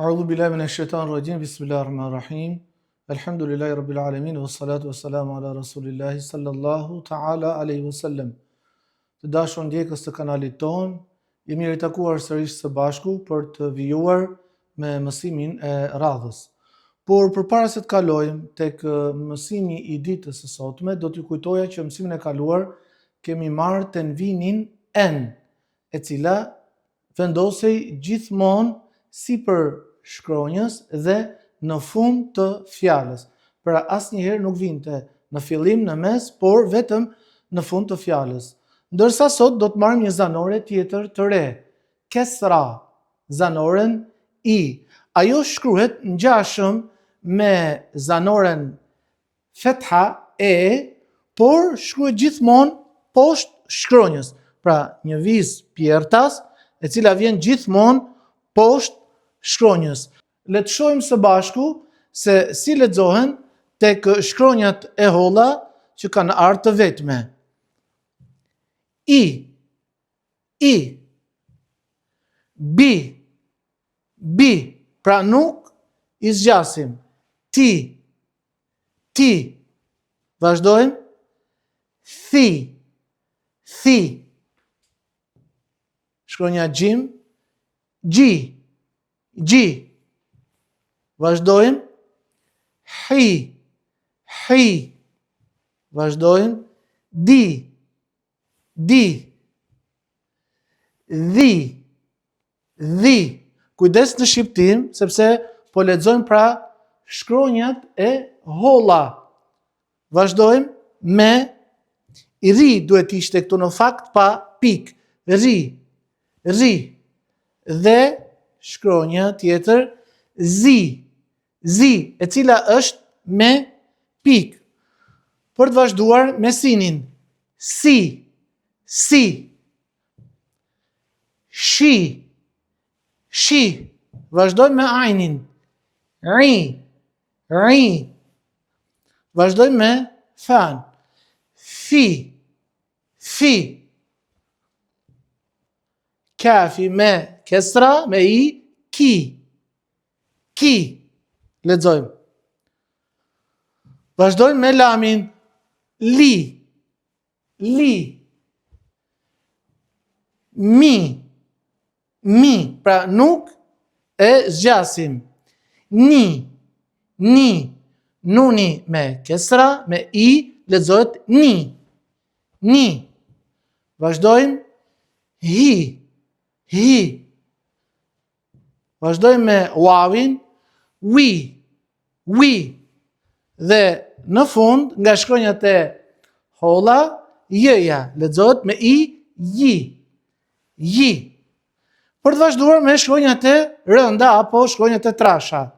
A'udhu billahi minash shaitanir rajim. Bismillahir rahmanir rahim. Alhamdulillahi rabbil alamin wassalatu wassalamu ala rasulillahi sallallahu ta'ala alaihi wasallam. Të dashur ndjekës të kanalit ton, jemi ritakuar sërish së bashku për të vijuar me mësimin e radhës. Por përpara se të kalojmë tek mësimi i ditës së sotme, do t'ju kujtoja që mësimin e kaluar kemi marrë tenvinin en, e cila vendosej gjithmonë sipër shkronjës dhe në fund të fjalës. Pra asnjëherë nuk vinte në fillim, në mes, por vetëm në fund të fjalës. Ndërsa sot do të marrim një zanore tjetër të re, kesra, zanoren i. Ajo shkruhet ngjashëm me zanoren fetha e, por shkruhet gjithmonë poshtë shkronjës. Pra një vizë pjertas, e cila vjen gjithmonë poshtë shkronjës. Le të shohim së bashku se si lexohen tek shkronjat e holla që kanë ardhur të vetme. I, bi, pra nuk i zgjasim. Ti, vazhdojmë. Thi, shkronja gjim, gji, vazhdojmë. Hi, vazhdojmë. Di, dhi. Kujdes në shqiptim, sepse po lexojmë pra shkronjat e holla. Vazhdojmë me ri, duhet ishte këtu në fakt pa pik. Ri. Dhe shkronja tjetër zi, e cila është me pik. Për të vazhduar me sinin. Si. Shi. Vazhdojmë me ajnin. Ri. Vazhdojmë me fan. Fi. Kafi me kesra, me i, ki. Lexojmë. Vazhdojmë me lamin. Li. Mi. Pra nuk e zgjasim. Ni. Nuni me kesra, me i, lexohet ni. Vazhdojmë. Hi. Vazhdojmë me wawin. Wi. Dhe në fund, nga shkronjat e holla, jëja, lexohet me i, ji. Për të vazhduar me shkronjat e rënda apo shkronjat e trasha.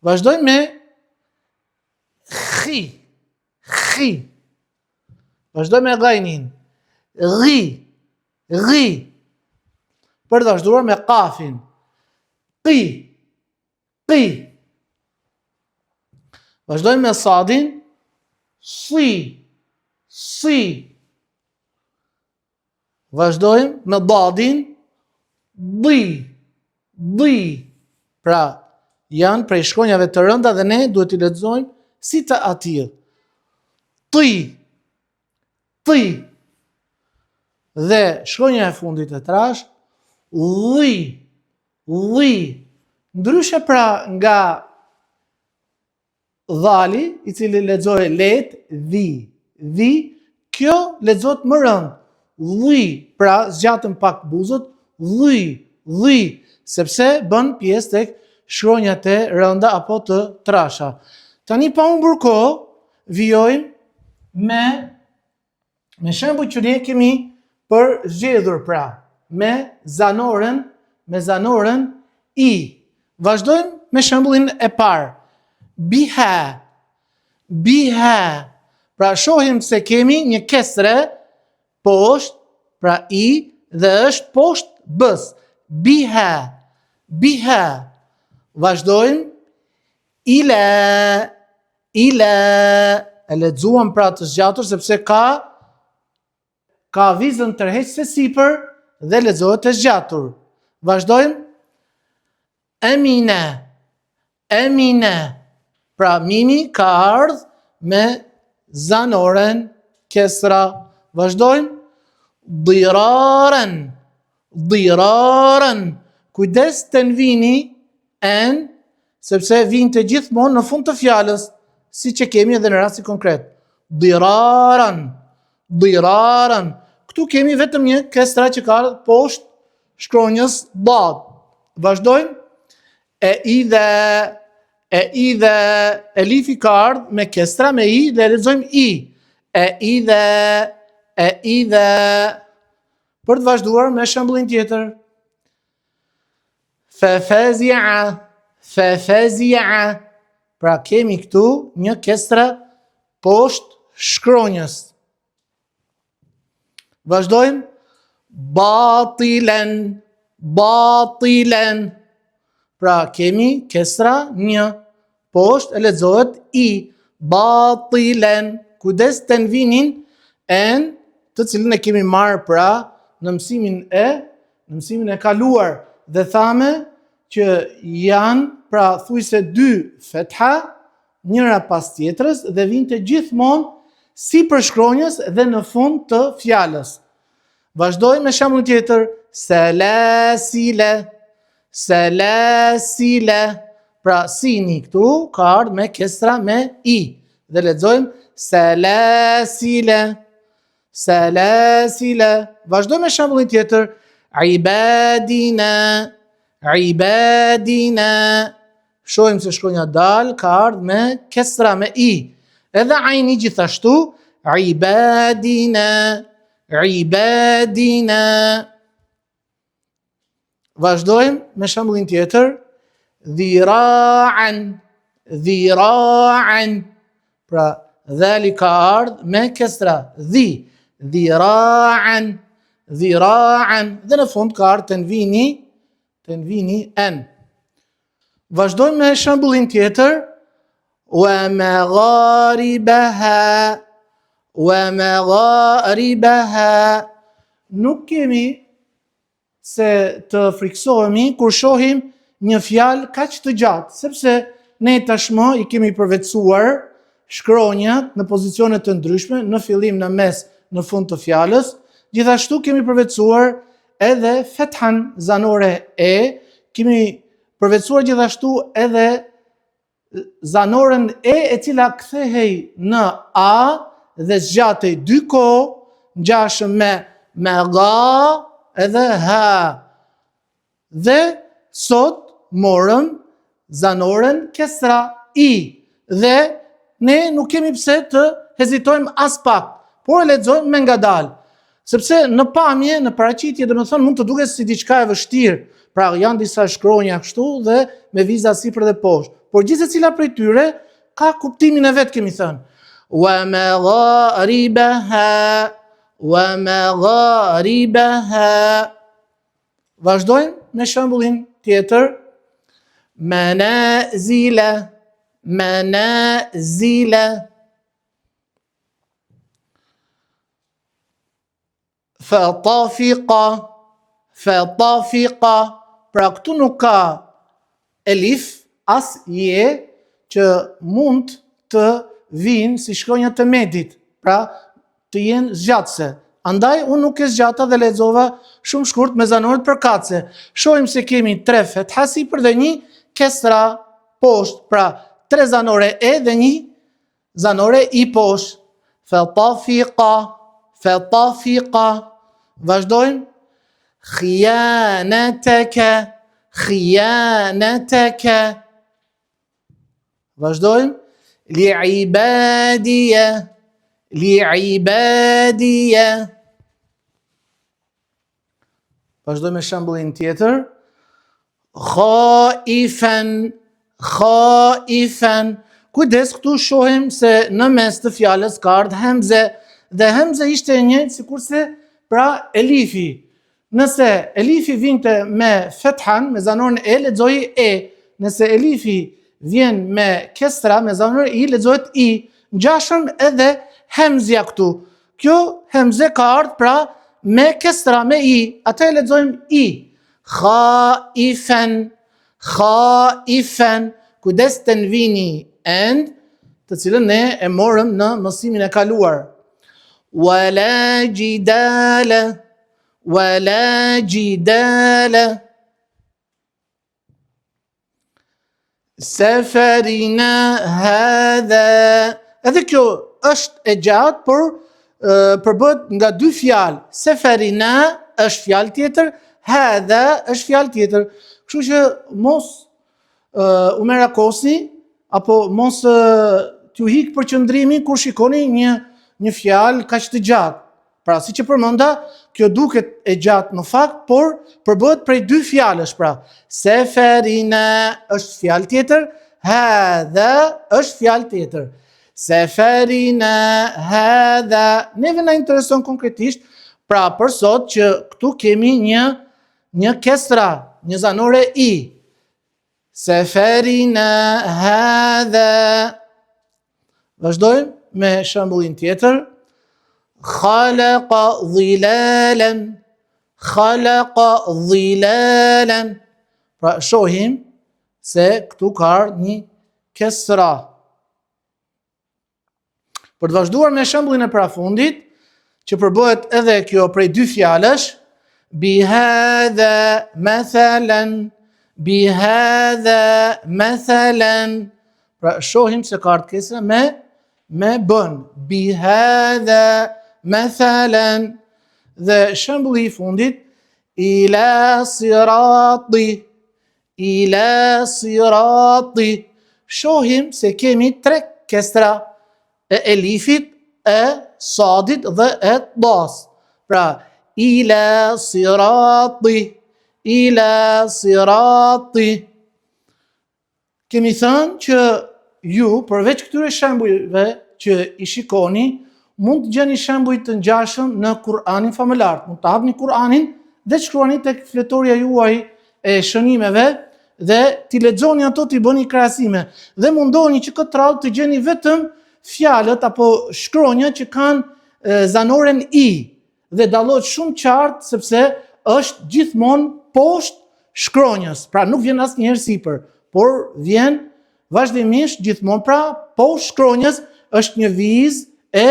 Vazhdojmë me khi. Vazhdojmë me gajnin. Ri. Për të vazhduar me kafin. Qi. Vazhdojmë me sadin. Si. Vazhdojmë me dadin. Di. Pra, janë prej shkronjave të rënda dhe ne duhet i lexojmë si të atil. Ti. Dhe shkronja e fundit e trash, li. Ndryshe pra nga dhali, i cili lexohet let, dhi, kjo lexohet më rënd. Li, pra zgjatëm pak buzët, li, sepse bën pjesë tek shkronjat e rënda apo të trasha. Tani pa humbur kohë, vijojmë me shembull që ne kemi për zgjedhur pra, me zanoren i. Vazhdojmë me shembullin e parë. Biha. Pra shohim se kemi një kesre poshtë, pra i, dhe është poshtë bës. Biha. Vazhdojmë. Ila. E lexuam pra të zgjatur sepse ka vizën tërheqëse sipër dhe lexohet të zgjatur. Vazhdojmë. Amina, amina. Pra mimi ka ardhë me zanoren kesra. Vazhdojmë. Diraren, diraren. Kujdes të nëvini en, sepse vinë të gjithmonë në fund të fjalës, si që kemi edhe në rasti konkret. Diraren, diraren. Këtu kemi vetëm një kesra që ka ardhë poshtë shkronjës dad. Vazhdojmë. E idhe, elifi ka ardhë me kesra me i dhe lexojmë i. E idhe. Për të vazhduar me shembullin tjetër. Fafazia. Pra kemi këtu një kesra poshtë shkronjës. Vazhdojmë. Batilen. Pra kemi kesra një poshtë e lexohet i. Batilen. Kujdes të nëvinin en, të cilën e kemi marrë pra në mësimin e kaluar, dhe thame që janë pra thujse dy fetha, njëra pas tjetrës dhe vinë të gjithmonë si për shkronjës dhe në fund të fjalës. Vazhdoj me shembull tjetër. Salasile. Pra sini këtu ka ardhur me kesra me i. Dhe lexojmë salasile. Vazhdoj me shembullin tjetër. Ibadina. Shohim se shkronja dal ka ardhur me kesra me i. Edhe ajni gjithashtu. Ibadina. Vazhdojmë me shembullin tjetër. Dhira'an. Pra dhali ka ardhë me kesra. Dhira'an. Dhe në fund ka ardhë tenvini en. Vazhdojmë me shembullin tjetër. Wa magharibaha. Nuk kemi se të friksohemi kur shohim një fjalë kaq të gjatë, sepse ne tashmë i kemi përvetësuar shkronjat në pozicione të ndryshme, në fillim, në mes, në fund të fjalës. Gjithashtu kemi përvetësuar edhe fethan zanore e, kemi përvetësuar gjithashtu edhe zanoren e cila kthehej në a dhe zgjatej dy kohë, ngjashëm me ga edhe ha. Dhe sot morëm zanoren kesra i dhe ne nuk kemi pse të hezitojmë as pak, por e lexojmë me ngadalë, sepse në pamje, në paraqitje, domethënë mund të duket si diçka e vështirë. Pra janë disa shkronja kështu dhe me viza sipër dhe poshtë, por gjithsecila prej tyre ka kuptimin e vet, kemi thënë. Wa magharibaha. Vazhdojmë me shembullin tjetër. Manazila. Fatafiqa. Pra këtu nuk ka elif as je që mund të vinë si shkronja të medit, pra të jenë zgjatëse. Andaj unë nuk e zgjata dhe lexova shumë shkurt me zanoret përkatëse. Shohim se kemi 3 fetha sipër dhe 1 kesra poshtë, pra 3 zanore e dhe 1 zanore i poshtë. Fatafiqa. Vazhdojmë. Khiyanataka. Vazhdojmë. Li'ibadiya. Vazhdojmë me shembullin tjetër. Khaifan. Kujdes, këtu shohim se në mes të fjalës ka ardhur hemze, dhe hemze ishte e njëjtë sikurse pra elifi. Nëse elifi vinte me fethan, me zanoren e, lexohej e. Nëse elifi vjen me kesra, me zanoren i, lexohet i. Ngjashëm edhe hemzja këtu. Kjo hemze ka ardhur pra me kesra, me i. Atë e lexojmë i. Khaifan. Khaifan, kujdes tanvini and, të cilën ne e morëm në mësimin e kaluar. Wala jidala, wala jidala. Safarina hadha. Edhe kjo është e gjatë, por përbëhet nga dy fjalë. Safarina është fjalë tjetër, hadha është fjalë tjetër. Kështu që mos u merakosni apo mos t'ju hik përqendrimi kur shikoni një fjalë kaq të gjatë. Pra, si që përmenda, kjo duket e gjatë në fakt, por përbëhet prej dy fjalësh, pra. Safarina është fjalë tjetër, hadha është fjalë tjetër. Safarina hadha. Neve na intereson konkretisht, pra për sot që këtu kemi një kesra, një zanore i. Safarina hadha. Vazhdojmë me shembullin tjetër. Khalaqa dhilalan. Khalaqa dhilalan. Pra shohim se këtu ka një kesra. Për të vazhduar me shembullin e parafundit, që përbëhet edhe kjo prej dy fjalësh, bihadha mathalan, bihadha mathalan. Pra shohim se ka kesra me bën. Bihadha mathalan. Dhe shembulli i fundit, ila sirati, ila sirati. Shohim se kemi tre kesra, e elifit, e sadit dhe e das. Pra, ila sirati, ila sirati. Kemi thënë që ju, përveç këtyre shembujve që i shikoni, mund të gjeni shembuj të ngjashëm në Kur'anin famëlar. Mund të hapni Kur'anin dhe shkruani tek fletoria juaj e shënimeve dhe t'i lexoni ato, t'i bëni krahasime. Dhe mundohuni që këtë radhë të gjeni vetëm fjalët apo shkronjat që kanë zanoren i dhe dallohet shumë qartë sepse është gjithmonë poshtë shkronjës. Pra nuk vjen asnjëherë sipër, por vjen vazhdimisht gjithmonë, pra poshtë shkronjës është një vizë e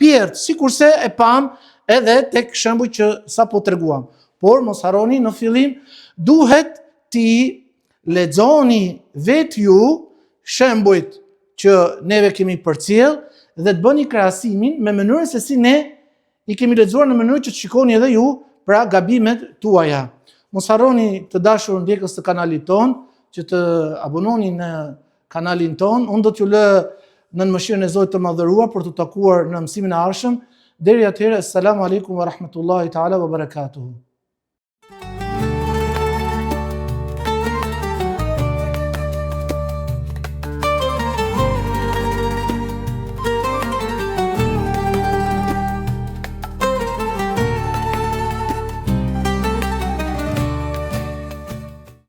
pjertë, sikurse e pam edhe tek shembuj që sapo treguam. Por mos harroni në fillim duhet ti lexoni vetë ju shembujt që neve kemi përcjell dhe të bëni krahasimin me mënyrën se si ne i kemi lexuar në mënyrë që të shikoni edhe ju pra gabimet tuaja. Mos harroni të dashur ndjekës të kanalit ton që të abononi në kanalin ton. Unë do t'ju lë në mëshirën e Zotit të Madhëruar për të takuar në mësimin e ardhshëm. Deri atëherë, assalamu alaikum wa rahmatullahi ta'ala wa barakatuhu.